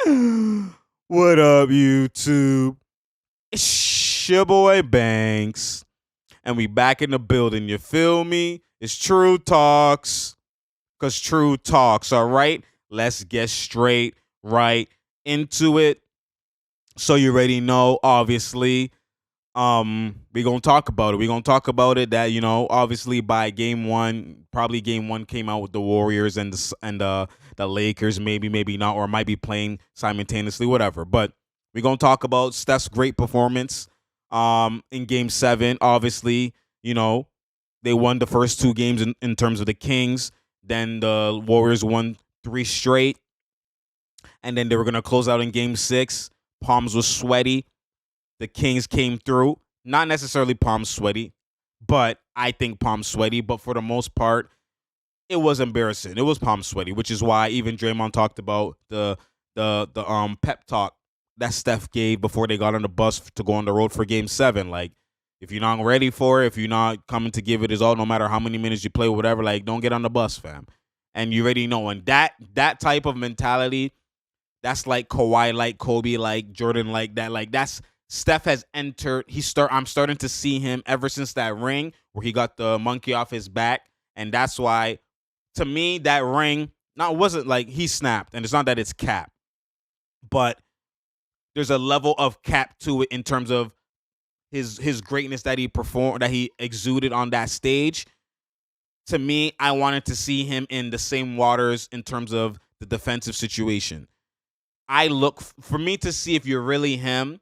What up, YouTube? It's your boy Banks, and we back in the building. You feel me? It's True Talks, cause True Talks. All right, let's get straight right into it. So you already know, obviously. We're gonna talk about it. We're gonna talk about it. That obviously by game one, probably game one came out with the Warriors and the Lakers, maybe not, or might be playing simultaneously, whatever. But we're gonna talk about Steph's great performance in game seven. Obviously, they won the first two games in terms of the Kings. Then the Warriors won three straight, and then they were gonna close out in game six. Palms was sweaty. The Kings came through, not necessarily palms sweaty, but I think palms sweaty. But for the most part, it was embarrassing. It was palm sweaty, which is why even Draymond talked about the pep talk that Steph gave before they got on the bus to go on the road for Game 7. Like, if you're not ready for it, if you're not coming to give it his all, no matter how many minutes you play, whatever, like, don't get on the bus, fam. And you already know, and that type of mentality, that's like Kawhi, like Kobe, like Jordan, like that. Like, that's Steph has entered. I'm starting to see him ever since that ring where he got the monkey off his back, and that's why, to me, that ring wasn't like he snapped, and it's not that it's cap, but there's a level of cap to it in terms of his greatness that he performed, that he exuded on that stage. To me, I wanted to see him in the same waters in terms of the defensive situation. I look for me to see if you're really him.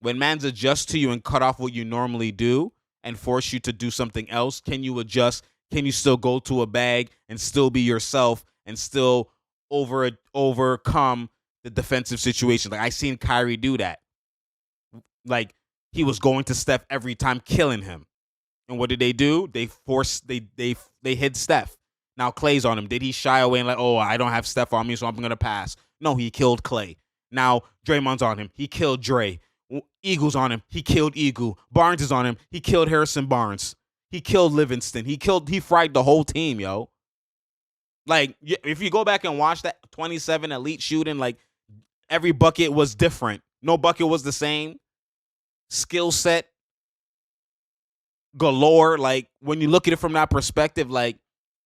When mans adjust to you and cut off what you normally do and force you to do something else, can you adjust? Can you still go to a bag and still be yourself and still overcome the defensive situation? Like, I seen Kyrie do that. Like, he was going to Steph every time, killing him. And what did they do? They hid Steph. Now Clay's on him. Did he shy away and like, oh, I don't have Steph on me, so I'm going to pass? No, he killed Clay. Now Draymond's on him. He killed Dre. Eagle's on him. He killed Eagle. Barnes is on him. He killed Harrison Barnes. He killed Livingston. He fried the whole team, yo. Like, if you go back and watch that 27 elite shooting, like, every bucket was different. No bucket was the same. Skill set galore. Like, when you look at it from that perspective, like,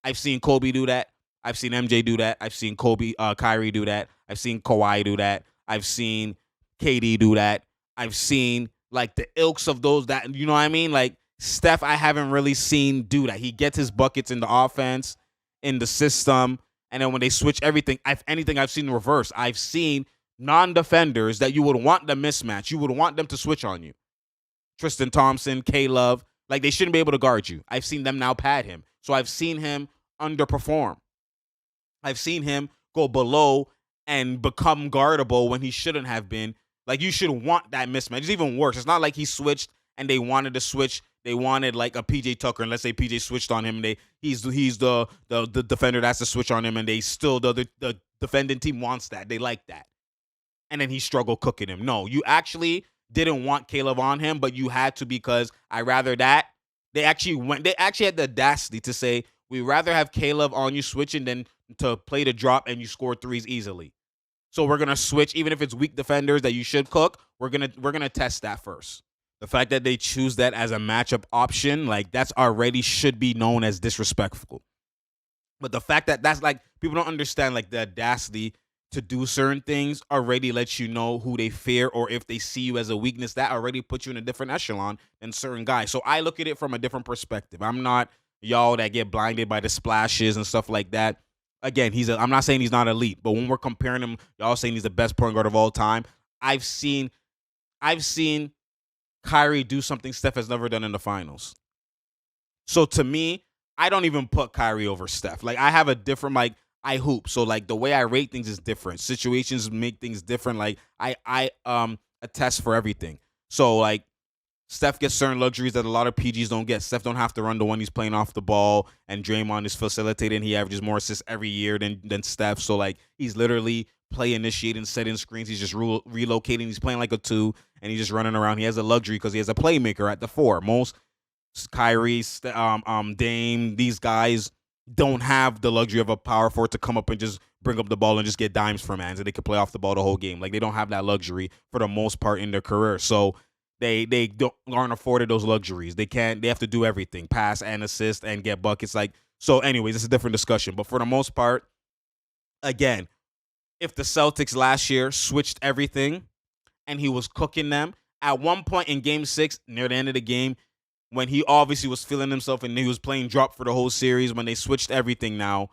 I've seen Kobe do that. I've seen MJ do that. I've seen Kyrie do that. I've seen Kawhi do that. I've seen KD do that. I've seen, like, the ilks of those that, you know what I mean? Like, Steph, I haven't really seen do that. He gets his buckets in the offense, in the system, and then when they switch everything, I've seen reverse. I've seen non-defenders that you would want the mismatch. You would want them to switch on you. Tristan Thompson, K-Love, like, they shouldn't be able to guard you. I've seen them now pad him. So I've seen him underperform. I've seen him go below and become guardable when he shouldn't have been. Like, you should want that mismatch. It's even worse. It's not like he switched and they wanted to switch. They wanted, like, a PJ Tucker, and let's say PJ switched on him, and he's the defender that's to switch on him, and they still the defending team wants that. They like that. And then he struggled cooking him. No, you actually didn't want Caleb on him, but you had to, because I rather that. They actually had the audacity to say, we rather have Caleb on you switching than to play the drop and you score threes easily. So we're gonna switch, even if it's weak defenders that you should cook. We're gonna test that first. The fact that they choose that as a matchup option, like, that's already should be known as disrespectful. But the fact that that's, like, people don't understand, like, the audacity to do certain things already lets you know who they fear, or if they see you as a weakness, that already puts you in a different echelon than certain guys. So I look at it from a different perspective. I'm not y'all that get blinded by the splashes and stuff like that. Again, I'm not saying he's not elite, but when we're comparing him, y'all saying he's the best point guard of all time. I've seen Kyrie do something Steph has never done in the finals. So to me, I don't even put Kyrie over Steph. Like, I have a different, like, I hoop. So, like, the way I rate things is different. Situations make things different. Like, I attest for everything. So, like, Steph gets certain luxuries that a lot of PGs don't get. Steph don't have to run the one he's playing off the ball, and Draymond is facilitating. He averages more assists every year than Steph. So, like, he's literally play initiating, setting screens. He's just relocating. He's playing like a 2, and he's just running around. He has a luxury because he has a playmaker at the 4. Most Kyrie, Dame, these guys don't have the luxury of a power forward to come up and just bring up the ball and just get dimes for mans and they can play off the ball the whole game. Like they don't have that luxury for the most part in their career. So they aren't afforded those luxuries. They have to do everything, pass and assist and get buckets. Like, so anyways, it's a different discussion. But for the most part, again, if the Celtics last year switched everything and he was cooking them, at one point in game 6, near the end of the game, when he obviously was feeling himself and he was playing drop for the whole series, when they switched everything now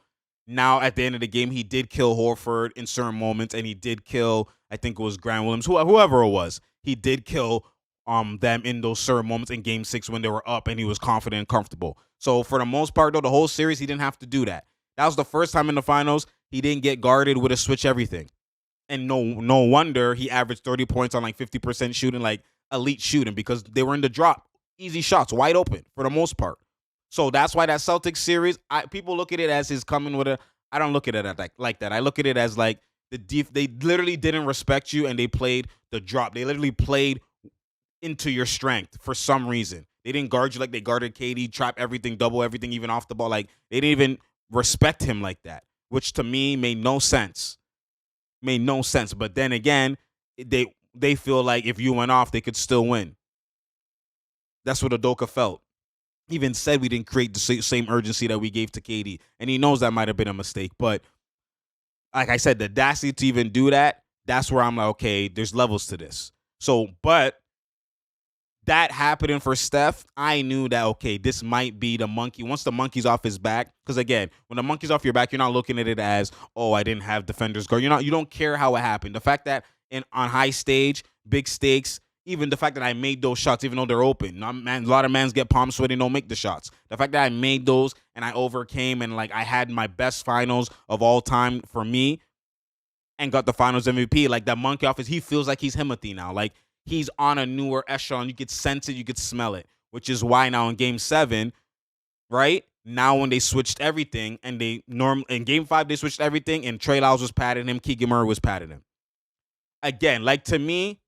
at the end of the game, he did kill Horford in certain moments, and he did kill, I think it was Grant Williams, whoever it was. He did kill them in those certain moments in game 6 when they were up and he was confident and comfortable. So for the most part, though, the whole series, he didn't have to do that. That was the first time in the finals he didn't get guarded with a switch everything. And no wonder he averaged 30 points on like 50% shooting, like elite shooting, because they were in the drop. Easy shots, wide open for the most part. So that's why that Celtics series, people look at it as his coming with a. I don't look at it like that. I look at it as like they literally didn't respect you and they played the drop. They literally played into your strength for some reason. They didn't guard you like they guarded KD, trap everything, double everything, even off the ball. Like they didn't even respect him like that, which to me made no sense. But then again, they feel like if you went off, they could still win. That's what Udoka felt. He even said we didn't create the same urgency that we gave to KD. And he knows that might have been a mistake. But like I said, the audacity to even do that, that's where I'm like, okay, there's levels to this. So, but that happening for Steph, I knew that, okay, this might be the monkey. Once the monkey's off his back, because again, when the monkey's off your back, you're not looking at it as, oh, I didn't have defenders guard. You don't care how it happened. The fact that on high stage, big stakes, even the fact that I made those shots, even though they're open. A lot of mans get palm sweaty and don't make the shots. The fact that I made those and I overcame and like I had my best finals of all time for me and got the finals MVP, like that monkey off he feels like he's Himothy now. Like he's on a newer echelon. You could sense it, you could smell it, which is why now in game 7, right? Now when they switched everything and in game 5 they switched everything and Trey Lyles was patting him, Keegan Murray was patting him. Again, like to me,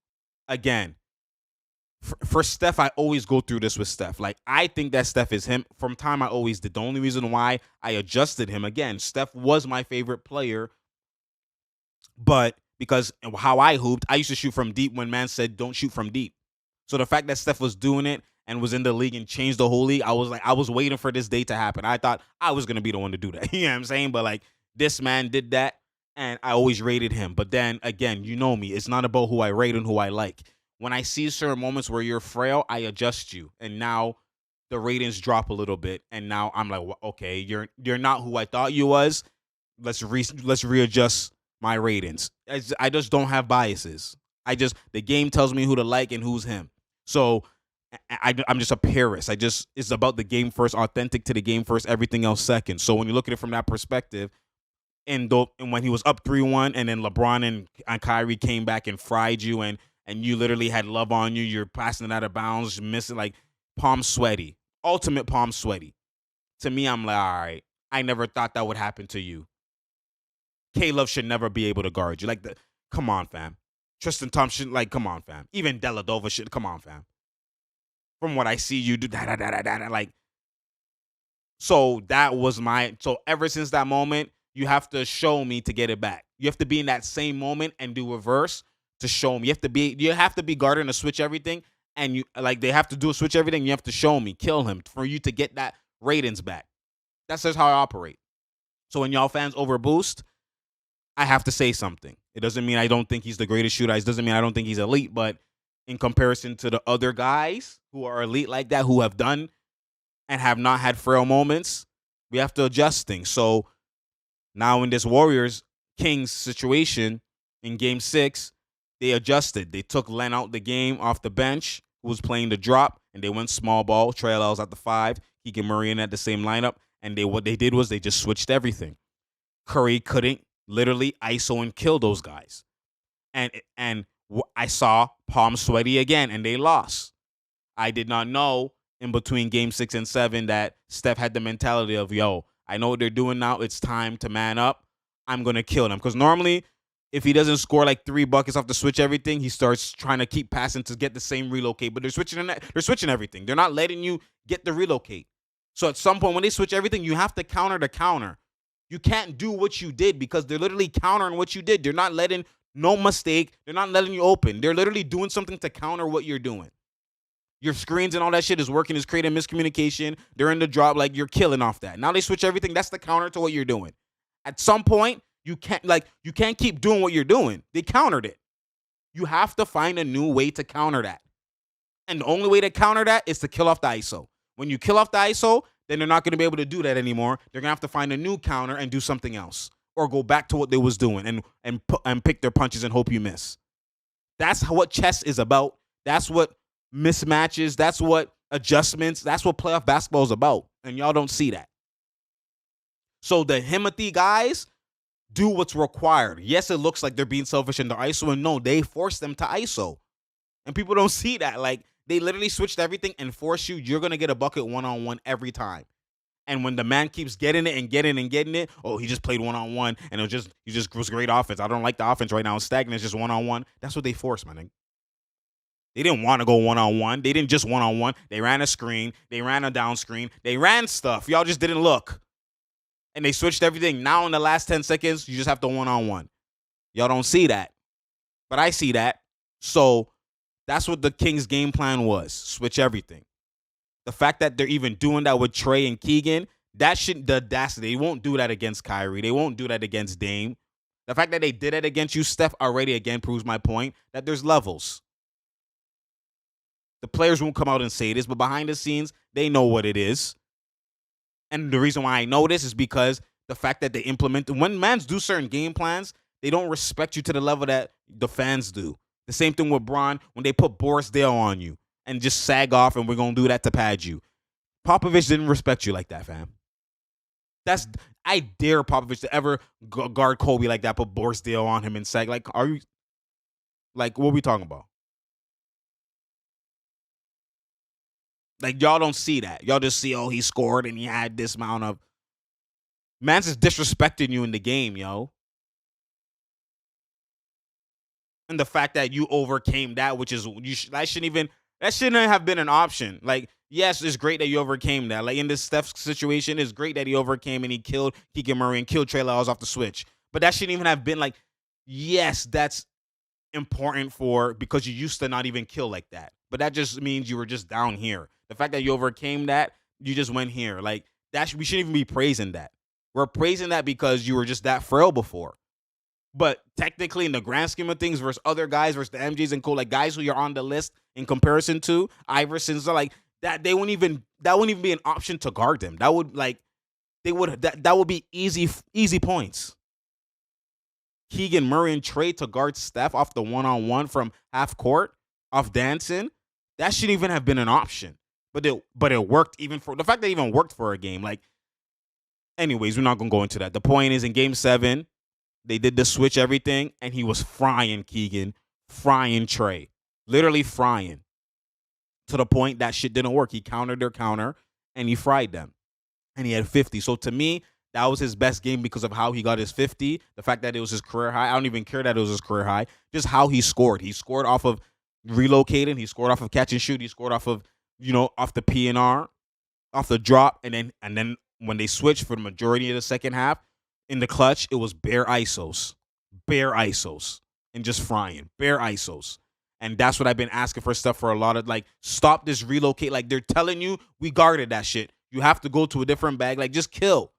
for Steph, I always go through this with Steph. Like, I think that Steph is him. From time, I always did. The only reason why I adjusted him, again, Steph was my favorite player. But because how I hooped, I used to shoot from deep when man said don't shoot from deep. So the fact that Steph was doing it and was in the league and changed the whole league, I was waiting for this day to happen. I thought I was going to be the one to do that. You know what I'm saying? But like, this man did that, and I always rated him. But then, again, you know me. It's not about who I rate and who I like. When I see certain moments where you're frail, I adjust you. And now the ratings drop a little bit. And now I'm like, okay, you're not who I thought you was. Let's readjust my ratings. I just don't have biases. The game tells me who to like and who's him. So I'm just a purist. It's about the game first, authentic to the game first, everything else second. So when you look at it from that perspective, and when he was up 3-1 and then LeBron and Kyrie came back and fried you and you literally had love on you, you're passing it out of bounds, missing, like, palm sweaty. Ultimate palm sweaty. To me, I'm like, all right, I never thought that would happen to you. K-Love should never be able to guard you. Like, come on, fam. Tristan Thompson, like, come on, fam. Even Deladova should, come on, fam. From what I see you do, like, so that was so ever since that moment, you have to show me to get it back. You have to be in that same moment and do reverse to show me. You have to be guarding to switch everything, and they have to do a switch everything. You have to show me, kill him for you to get that ratings back. That's just how I operate. So when y'all fans overboost, I have to say something. It doesn't mean I don't think he's the greatest shooter. It doesn't mean I don't think he's elite, but in comparison to the other guys who are elite like that, who have done and have not had frail moments, we have to adjust things. So now in this Warriors-Kings situation in Game 6, they adjusted. They took Len out the game off the bench, who was playing the drop, and they went small ball. Trey Lyles at the 5, Keegan Murray in at the same lineup, and what they did was they just switched everything. Curry couldn't literally ISO and kill those guys. And I saw palm sweaty again, and they lost. I did not know in between Game 6 and 7 that Steph had the mentality of, yo, I know what they're doing now. It's time to man up. I'm going to kill them. Because normally, if he doesn't score like 3 buckets off the switch everything, he starts trying to keep passing to get the same relocate. But they're switching everything. They're not letting you get the relocate. So at some point when they switch everything, you have to counter the counter. You can't do what you did because they're literally countering what you did. They're not letting no mistake. They're not letting you open. They're literally doing something to counter what you're doing. Your screens and all that shit is working, is creating miscommunication. They're in the drop, like you're killing off that. Now they switch everything. That's the counter to what you're doing. At some point, you can't keep doing what you're doing. They countered it. You have to find a new way to counter that. And the only way to counter that is to kill off the ISO. When you kill off the ISO, then they're not going to be able to do that anymore. They're going to have to find a new counter and do something else. Or go back to what they was doing and pick their punches and hope you miss. That's what chess is about. That's what mismatches. That's what adjustments. That's what playoff basketball is about. And y'all don't see that. So the Himothy guys do what's required. Yes, it looks like they're being selfish in the ISO. And no, they force them to ISO. And people don't see that. Like, they literally switched everything and force you. You're going to get a bucket one-on-one every time. And when the man keeps getting it and getting it, oh, he just played one-on-one and he just was great offense. I don't like the offense right now. It's stagnant. It's just one-on-one. That's what they forced, man. They didn't want to go one-on-one. They didn't just one-on-one. They ran a screen. They ran a down screen. They ran stuff. Y'all just didn't look. And they switched everything. Now in the last 10 seconds, you just have to one-on-one. Y'all don't see that. But I see that. So that's what the Kings' game plan was. Switch everything. The fact that they're even doing that with Trey and Keegan, that shouldn't, the audacity. They won't do that against Kyrie. They won't do that against Dame. The fact that they did it against you, Steph, already again proves my point that there's levels. The players won't come out and say this, but behind the scenes, they know what it is. And the reason why I know this is because the fact that they implement, when mans do certain game plans, they don't respect you to the level that the fans do. The same thing with Bron when they put Boris Dale on you and just sag off and we're going to do that to pad you. Popovich didn't respect you like that, fam. I dare Popovich to ever guard Kobe like that, put Boris Dale on him and sag. Like, are you, like, what are we talking about? Like, y'all don't see that. Y'all just see, oh, he scored and he had this amount of. Man's is disrespecting you in the game, yo. And the fact that you overcame that, which is, that shouldn't have been an option. Like, yes, it's great that you overcame that. Like, in this Steph situation, it's great that he overcame and he killed Keegan Murray and killed Trey Lyles off the switch. But that shouldn't even have been like, yes, that's important because you used to not even kill like that. But that just means you were just down here. The fact that you overcame that, you just went here. Like, we shouldn't even be praising that. We're praising that because you were just that frail before. But technically, in the grand scheme of things, versus other guys, versus the MJs and like guys who you're on the list in comparison to, Iverson's like that, that wouldn't even be an option to guard them. That would that would be easy points. Keegan Murray and Trey to guard Steph off the one-on-one from half court, off dancing, that shouldn't even have been an option. But it worked, even for the fact that it even worked for a game. Like, anyways, we're not gonna go into that. The point is, in Game 7. They did the switch everything, and he was frying Keegan, frying Trey, literally frying, to the point that shit didn't work. He countered their counter, and he fried them, and he had 50. So to me, that was his best game because of how he got his 50, the fact that it was his career high. I don't even care that it was his career high, just how he scored. He scored off of relocating. He scored off of catch and shoot. He scored off of, off the PNR, off the drop, and then when they switched for the majority of the second half, in the clutch, it was bare ISOs, and just frying, bare ISOs. And that's what I've been asking for stuff for a lot of, like, stop this relocate. Like, they're telling you, we guarded that shit. You have to go to a different bag. Like, just kill.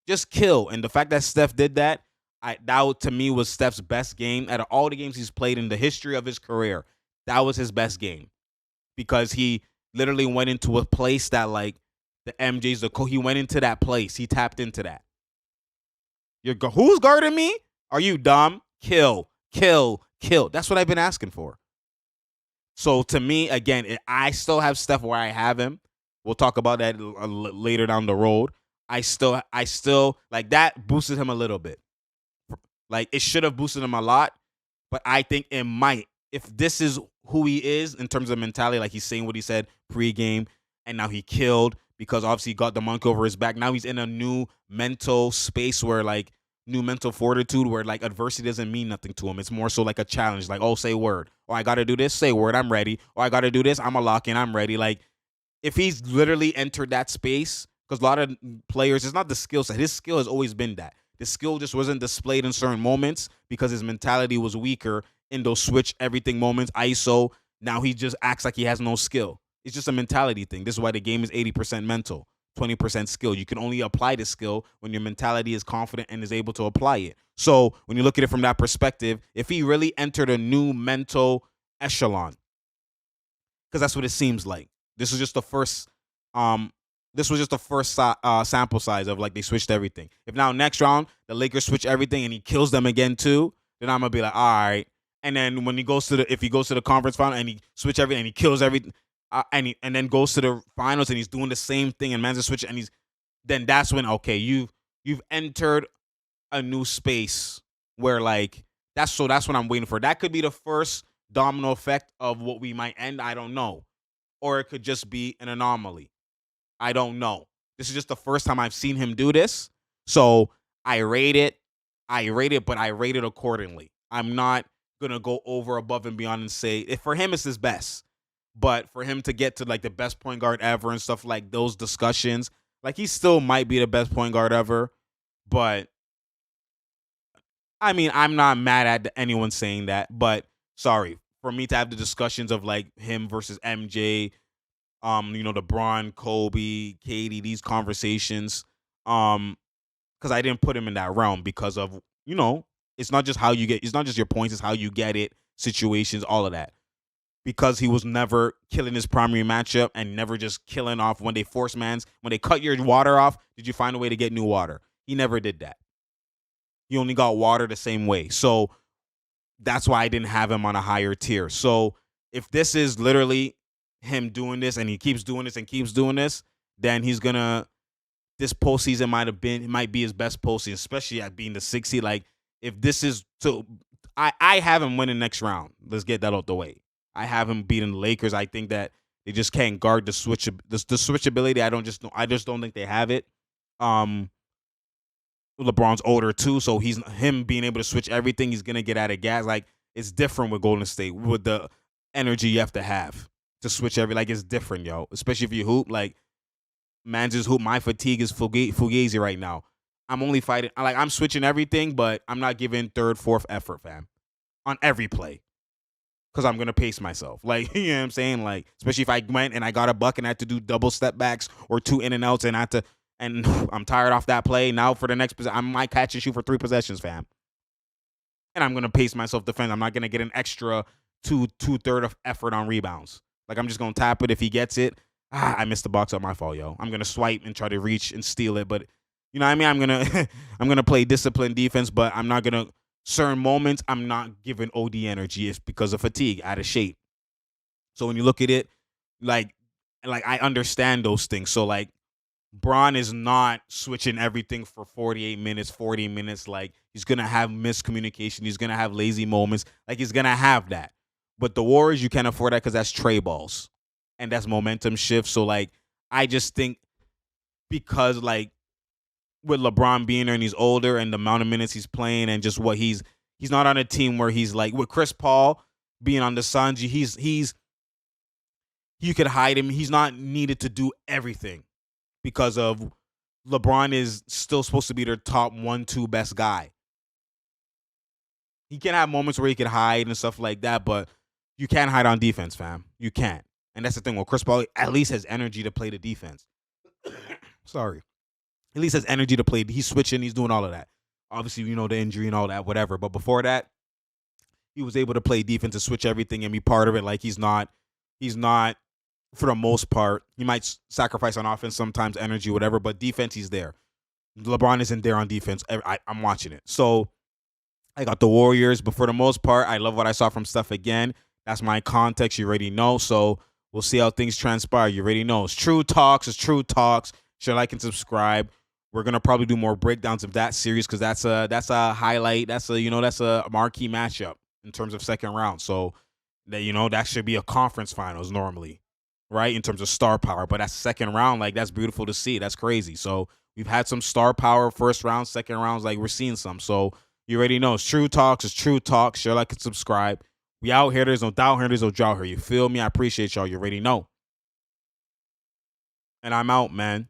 Just kill. And the fact that Steph did that, that to me was Steph's best game. Out of all the games he's played in the history of his career, that was his best game. Because he literally went into a place that, like, the MJ's, he went into that place. He tapped into that. Who's guarding me? Are you dumb? Kill. That's what I've been asking for. So to me, again, I still have Steph where I have him. We'll talk about that later down the road. I still like that boosted him a little bit. Like, it should have boosted him a lot, but I think it might. If this is who he is in terms of mentality, like he's saying what he said pregame, and now he killed. Because obviously he got the monkey over his back. Now he's in a new mental space where, like, new mental fortitude where, like, adversity doesn't mean nothing to him. It's more so like a challenge. Like, oh, say word. Oh, I got to do this. Say word. I'm ready. Oh, I got to do this. I'm a lock in. I'm ready. Like, if he's literally entered that space, because a lot of players, it's not the skill set. His skill has always been that. The skill just wasn't displayed in certain moments because his mentality was weaker in those switch everything moments, ISO. Now he just acts like he has no skill. It's just a mentality thing. This is why the game is 80% mental, 20% skill. You can only apply the skill when your mentality is confident and is able to apply it. So when you look at it from that perspective, if he really entered a new mental echelon, because that's what it seems like. This is just the first. This was just the first sample size of like they switched everything. If now next round the Lakers switch everything and he kills them again too, then I'm gonna be like, all right. And then when he goes to if he goes to the conference final and he switch everything and he kills everything, and then goes to the finals and he's doing the same thing and man's a switch and then that's when okay you've entered a new space where like that's what I'm waiting for. That could be the first domino effect of what we might end. I don't know, or it could just be an anomaly. I don't know. This is just the first time I've seen him do this. So I rate it, but I rate it accordingly. I'm not going to go over, above, and beyond and say, if for him it's his best. But for him to get to like the best point guard ever and stuff like those discussions, like he still might be the best point guard ever. But I mean, I'm not mad at anyone saying that. But sorry, for me to have the discussions of like him versus MJ, LeBron, Kobe, Katie, these conversations, because I didn't put him in that realm because of, it's not just it's not just your points, it's how you get it, situations, all of that. Because he was never killing his primary matchup and never just killing off when they force mans, when they cut your water off, did you find a way to get new water? He never did that. He only got water the same way. So that's why I didn't have him on a higher tier. So if this is literally him doing this and he keeps doing this and keeps doing this, then this postseason might be his best postseason, especially at being the 6th seed. Like if this is I have him winning next round. Let's get that out the way. I have him beating the Lakers. I think that they just can't guard the switchability. I just don't think they have it. LeBron's older too, so him being able to switch everything, he's gonna get out of gas. Like it's different with Golden State with the energy you have to switch like it's different, yo. Especially if you hoop, like man's just hoop. My fatigue is fugazi right now. I'm only fighting, like I'm switching everything, but I'm not giving third, fourth effort, fam, on every play. Because I'm going to pace myself. Like, you know what I'm saying? Like, especially if I went and I got a buck and I had to do double step backs or 2 in and outs and and I'm tired off that play. Now for the next possession, I might catch and shoot for 3 possessions, fam. And I'm going to pace myself defense. I'm not going to get an extra two-third of effort on rebounds. Like, I'm just going to tap it. If he gets it, I missed the box, up my fault, yo. I'm going to swipe and try to reach and steal it. But, you know what I mean? I'm going to play disciplined defense, but I'm not going to. Certain moments, I'm not giving OD energy. It's because of fatigue, out of shape. So when you look at it, like I understand those things. So like, Bron is not switching everything for 48 minutes, 40 minutes. Like he's gonna have miscommunication. He's gonna have lazy moments. Like he's gonna have that. But the Warriors, you can't afford that because that's tray balls, and that's momentum shift. So like, I just think because like, with LeBron being there and he's older and the amount of minutes he's playing and just what he's not on a team where he's like with Chris Paul being on the Suns, you could hide him. He's not needed to do everything because of LeBron is still supposed to be their top 1-2 best guy. He can have moments where he can hide and stuff like that, but you can't hide on defense, fam. You can't. And that's the thing. Well, Chris Paul at least has energy to play the defense. Sorry. At least has energy to play. He's switching. He's doing all of that. Obviously, the injury and all that, whatever. But before that, he was able to play defense and switch everything and be part of it. Like he's not, for the most part, he might sacrifice on offense sometimes, energy, whatever. But defense, he's there. LeBron isn't there on defense. I'm watching it. So I got the Warriors. But for the most part, I love what I saw from Steph again. That's my context. You already know. So we'll see how things transpire. You already know. It's True Talks. Share, like, and subscribe. We're gonna probably do more breakdowns of that series because that's a highlight. That's a marquee matchup in terms of second round. So that should be a conference finals normally, right? In terms of star power, but that's second round. Like that's beautiful to see. That's crazy. So we've had some star power first round, second rounds. Like we're seeing some. So you already know it's True Talks. It's True Talks. Share, like, and subscribe. We out here. There's no doubt here. There's no drought here. You feel me? I appreciate y'all. You already know. And I'm out, man.